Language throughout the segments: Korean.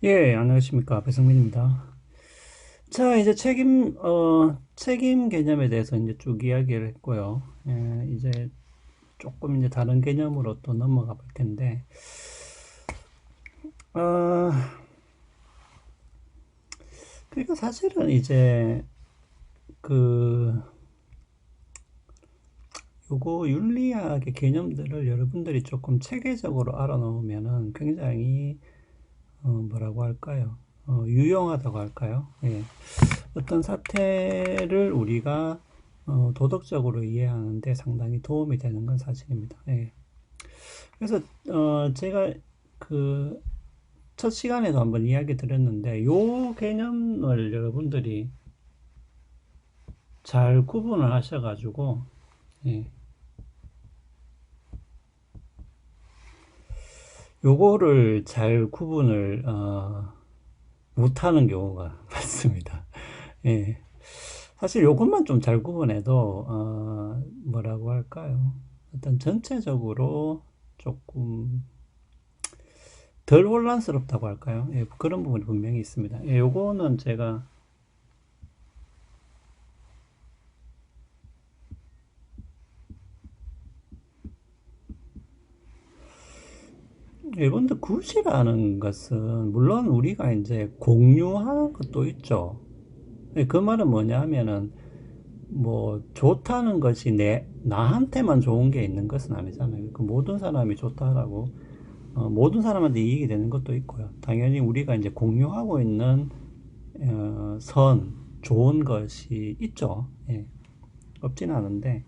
예, 안녕하십니까. 배성민입니다. 자, 이제 책임 개념에 대해서 이제 쭉 이야기를 했고요. 이제 조금 이제 다른 개념으로 또 넘어가 볼 텐데, 어, 그러니까 사실은 이제 그, 요거 윤리학의 개념들을 여러분들이 조금 체계적으로 알아놓으면은 굉장히, 뭐라고 할까요? 유용하다고 할까요? 예. 어떤 사태를 우리가 도덕적으로 이해하는데 상당히 도움이 되는 건 사실입니다. 예. 그래서 제가 그 첫 시간에도 한번 이야기 드렸는데 요 개념을 여러분들이 잘 구분을 하셔가지고 예. 요거를 잘 구분을 못하는 경우가 많습니다. 예. 사실 요것만 좀 잘 구분해도 뭐라고 할까요? 어떤 전체적으로 조금 덜 혼란스럽다고 할까요? 예, 그런 부분이 분명히 있습니다. 예, 요거는 제가 여러분들 굿이라는 것은 물론 우리가 이제 공유하는 것도 있죠. 예, 그 말은 뭐냐 하면은 뭐 좋다는 것이 나한테만 좋은 게 있는 것은 아니잖아요. 그 모든 사람이 좋다라고 모든 사람한테 이익이 되는 것도 있고요. 당연히 우리가 이제 공유하고 있는 좋은 것이 있죠. 예, 없진 않은데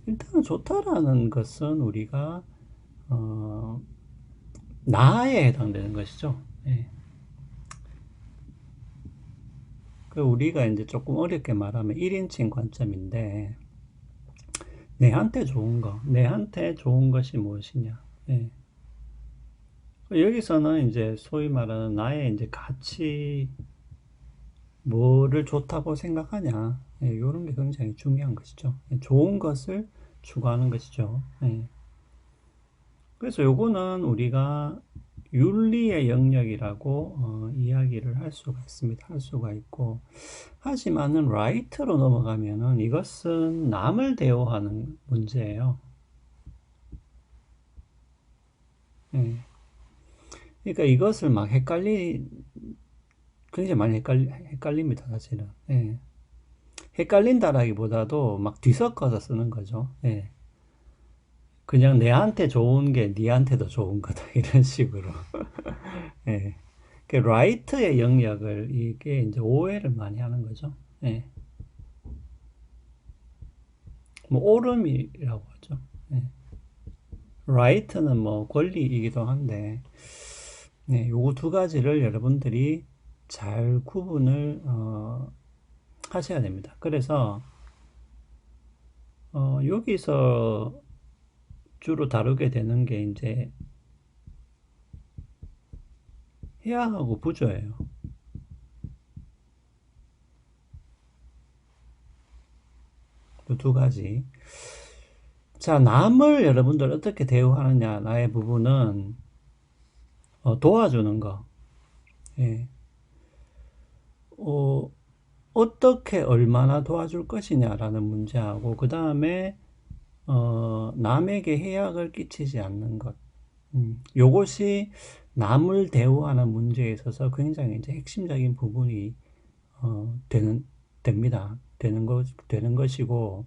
일단은 좋다라는 것은 우리가 어, 나에 해당되는 것이죠. 예. 그 우리가 이제 조금 어렵게 말하면 1인칭 관점인데 내한테 좋은 것이 무엇이냐. 예. 여기서는 이제 소위 말하는 나의 이제 가치, 뭐를 좋다고 생각하냐. 예, 이런 게 굉장히 중요한 것이죠. 예, 좋은 것을 추구하는 것이죠. 예. 그래서 요거는 우리가 윤리의 영역이라고 이야기를 할 수가 있습니다. 할 수가 있고 하지만은 라이트로 넘어가면은 이것은 남을 대우하는 문제예요. 예. 그러니까 이것을 막 굉장히 많이 헷갈립니다, 사실은. 예. 헷갈린다라기보다도 막 뒤섞어서 쓰는 거죠. 예. 그냥 내한테 좋은 게 니한테도 좋은 거다. 이런 식으로. 예. 그 라이트의 영역을 이게 이제 오해를 많이 하는 거죠. 예. 뭐 옳음이라고 하죠. 예. 라이트는 뭐 권리이기도 한데, 네, 요거 두 가지를 여러분들이 잘 구분을 하셔야 됩니다. 그래서 여기서 주로 다루게 되는 게 이제 해야하고 부조예요. 그 두 가지. 자, 남을 여러분들 어떻게 대우하느냐, 나의 부분은 도와주는 거. 예. 어, 어떻게 얼마나 도와줄 것이냐라는 문제하고 그 다음에 남에게 해악을 끼치지 않는 것. 요것이 남을 대우하는 문제에 있어서 굉장히 이제 핵심적인 부분이 됩니다. 되는 것이고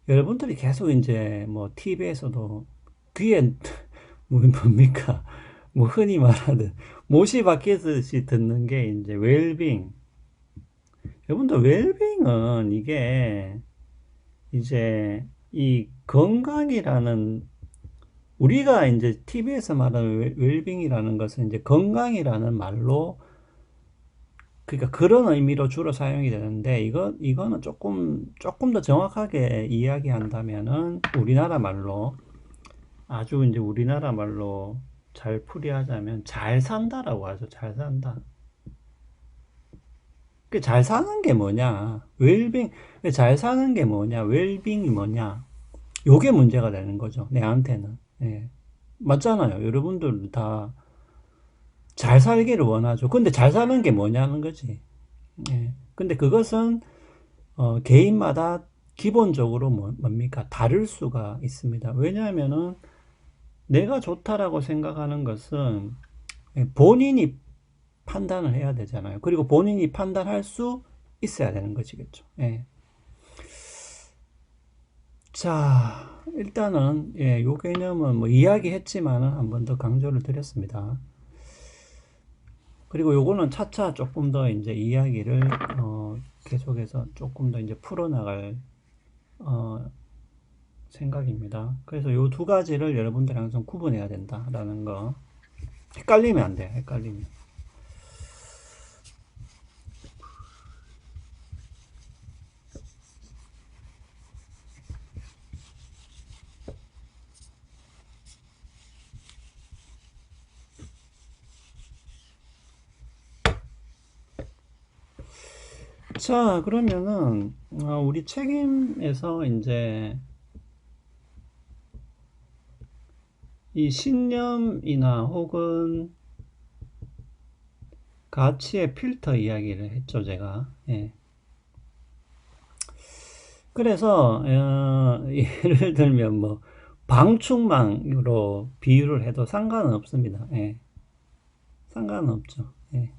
여러분들이 계속 이제 뭐 TV에서도 귀에 뭡니까? 뭐 흔히 말하는 못이 박히듯이 듣는 게 이제 웰빙. 여러분들 웰빙은 이게 이제 이 건강이라는 우리가 이제 TV에서 말하는 웰빙이라는 것은 이제 건강이라는 말로 그러니까 그런 의미로 주로 사용이 되는데 이거는 조금 더 정확하게 이야기한다면은 우리나라 말로 아주 이제 우리나라 말로 잘 풀이하자면 잘 산다라고 하죠. 잘 산다. 그 잘 사는 게 뭐냐? 잘 사는 게 뭐냐? 웰빙이 뭐냐? 요게 문제가 되는 거죠. 내한테는. 예. 맞잖아요. 여러분들 다 잘 살기를 원하죠. 근데 잘 사는 게 뭐냐는 거지. 예. 근데 그것은 개인마다 기본적으로 뭡니까? 다를 수가 있습니다. 왜냐하면은 내가 좋다라고 생각하는 것은 본인이 판단을 해야 되잖아요. 그리고 본인이 판단할 수 있어야 되는 것이겠죠. 예. 자, 일단은 요 개념은 뭐 이야기했지만은 한 번 더 강조를 드렸습니다. 그리고 요거는 차차 조금 더 이제 이야기를 계속해서 조금 더 이제 풀어나갈 어, 생각입니다. 그래서 요 두 가지를 여러분들이 항상 구분해야 된다라는 거. 헷갈리면 안 돼. 헷갈리면. 자, 그러면은 우리 책임에서 이제 이 신념이나 혹은 가치의 필터 이야기를 했죠, 제가. 예. 그래서 예를 들면 뭐 방충망으로 비유를 해도 상관은 없습니다. 예. 상관은 없죠. 예.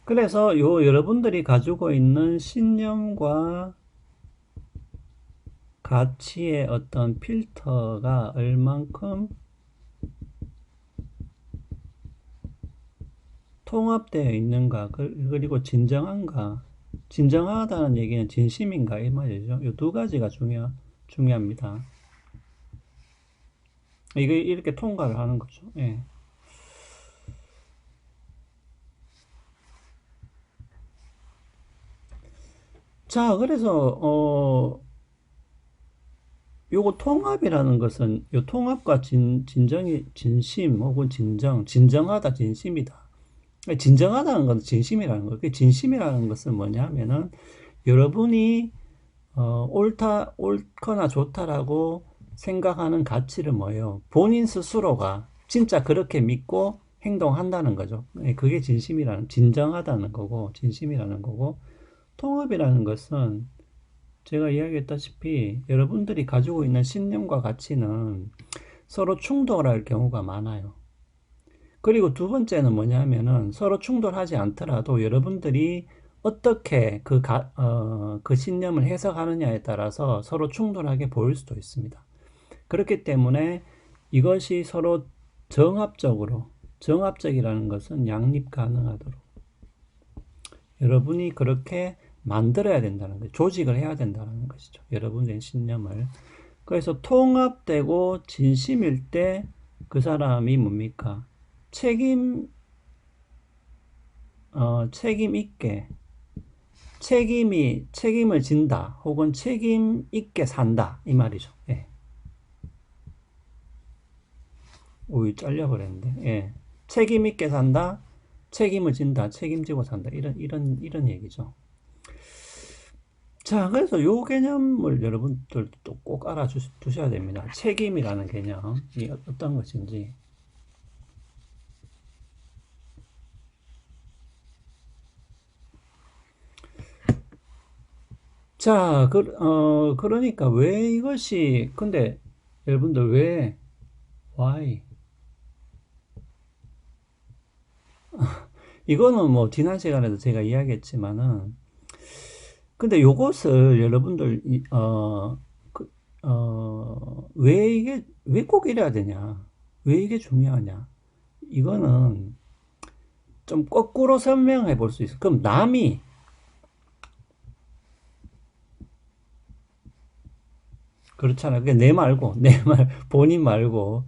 그래서 여러분들이 가지고 있는 신념과 가치의 어떤 필터가 얼만큼 통합되어 있는가, 그리고 진정한가. 진정하다는 얘기는 진심인가, 이 말이죠. 이 두 가지가 중요합니다. 이게 이렇게 통과를 하는 거죠. 예. 자, 그래서, 요거 통합이라는 것은, 요 통합과 진정이, 진심 혹은 진정하다, 진심이다. 진정하다는 건 진심이라는 거예요. 그 진심이라는 것은 뭐냐 하면은, 여러분이, 옳거나 좋다라고 생각하는 가치를 뭐예요? 본인 스스로가 진짜 그렇게 믿고 행동한다는 거죠. 그게 진정하다는 거고, 진심이라는 거고, 통합이라는 것은 제가 이야기했다시피 여러분들이 가지고 있는 신념과 가치는 서로 충돌할 경우가 많아요. 그리고 두 번째는 뭐냐면은 서로 충돌하지 않더라도 여러분들이 어떻게 그 신념을 해석하느냐에 따라서 서로 충돌하게 보일 수도 있습니다. 그렇기 때문에 이것이 서로 정합적이라는 것은 양립 가능하도록 여러분이 그렇게 만들어야 된다는 거죠. 조직을 해야 된다는 것이죠. 여러분의 신념을. 그래서 통합되고 진심일 때 그 사람이 뭡니까? 책임 있게, 책임을 진다. 혹은 책임 있게 산다. 이 말이죠. 예. 오이 잘려버렸는데. 예. 책임 있게 산다. 책임을 진다. 책임지고 산다. 이런 얘기죠. 자, 그래서 요 개념을 여러분들도 꼭 알아두셔야 됩니다. 책임이라는 개념이 어떤 것인지. 자, 그러니까 왜 이것이, 근데 여러분들 why? 이거는 뭐 지난 시간에도 제가 이야기했지만은, 근데 요것을 여러분들, 왜 꼭 이래야 되냐? 왜 이게 중요하냐? 이거는 좀 거꾸로 설명해 볼 수 있어. 그럼 그렇잖아. 그게 내 말고, 본인 말고,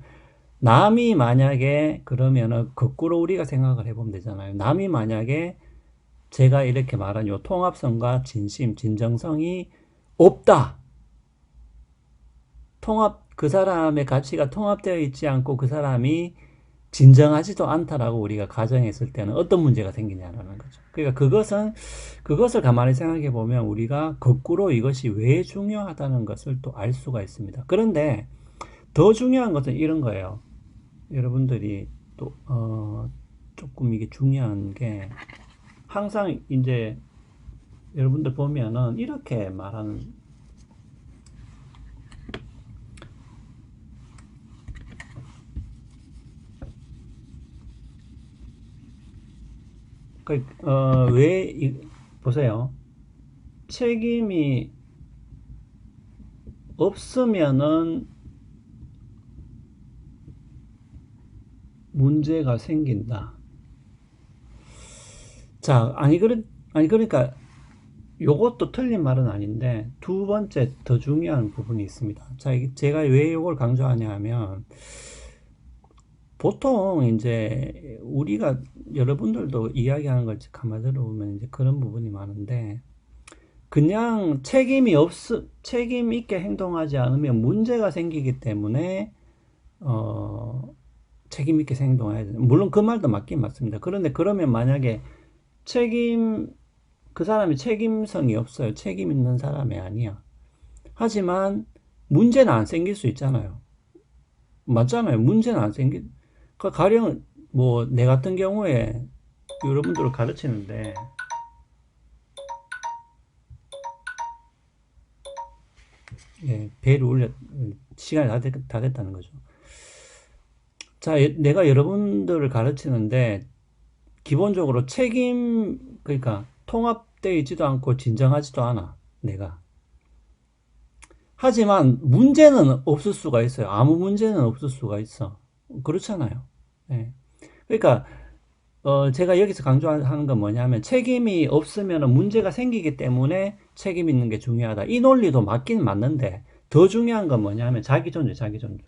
남이 만약에 그러면은 거꾸로 우리가 생각을 해보면 되잖아요. 남이 만약에 제가 이렇게 말한 요 통합성과 진정성이 없다. 그 사람의 가치가 통합되어 있지 않고 그 사람이 진정하지도 않다라고 우리가 가정했을 때는 어떤 문제가 생기냐라는 거죠. 그러니까 그것을 가만히 생각해 보면 우리가 거꾸로 이것이 왜 중요하다는 것을 또 알 수가 있습니다. 그런데 더 중요한 것은 이런 거예요. 여러분들이 또, 조금 이게 중요한 게 항상 이제 여러분들 보면은 이렇게 말하는 보세요. 책임이 없으면은 문제가 생긴다. 자, 그러니까 요것도 틀린 말은 아닌데 두 번째 더 중요한 부분이 있습니다. 자, 제가 왜 요걸 강조하냐 하면 보통 이제 우리가 여러분들도 이야기하는 걸 가만히 들어보면 이제 그런 부분이 많은데 그냥 책임 있게 행동하지 않으면 문제가 생기기 때문에 책임 있게 행동해야 돼요. 물론 그 말도 맞긴 맞습니다. 그런데 그러면 만약에 그 사람이 책임성이 없어요. 책임 있는 사람이 아니야. 하지만 문제는 안 생길 수 있잖아요. 맞잖아요. 문제는 안 생기. 가령 뭐 내 같은 경우에 여러분들을 가르치는데 배를 올려 시간이 다 됐다는 거죠. 자, 내가 여러분들을 가르치는데 기본적으로 그러니까 통합되어 있지도 않고 진정하지도 않아, 내가. 하지만 문제는 없을 수가 있어요. 아무 문제는 없을 수가 있어. 그렇잖아요. 예. 그러니까 제가 여기서 강조하는 건 뭐냐면 책임이 없으면 문제가 생기기 때문에 책임 있는 게 중요하다. 이 논리도 맞긴 맞는데 더 중요한 건 뭐냐면 자기 존중, 자기 존중.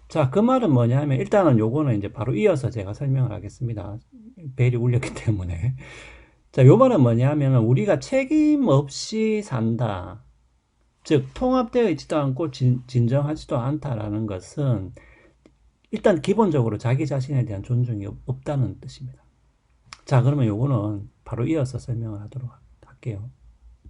자, 그 말은 뭐냐면 일단은 요거는 이제 바로 이어서 제가 설명을 하겠습니다. 벨이 울렸기 때문에. 자, 요 말은 뭐냐면 우리가 책임 없이 산다. 즉 통합되어 있지도 않고 진정하지도 않다라는 것은 일단 기본적으로 자기 자신에 대한 존중이 없다는 뜻입니다. 자, 그러면 요거는 바로 이어서 설명을 하도록 할게요.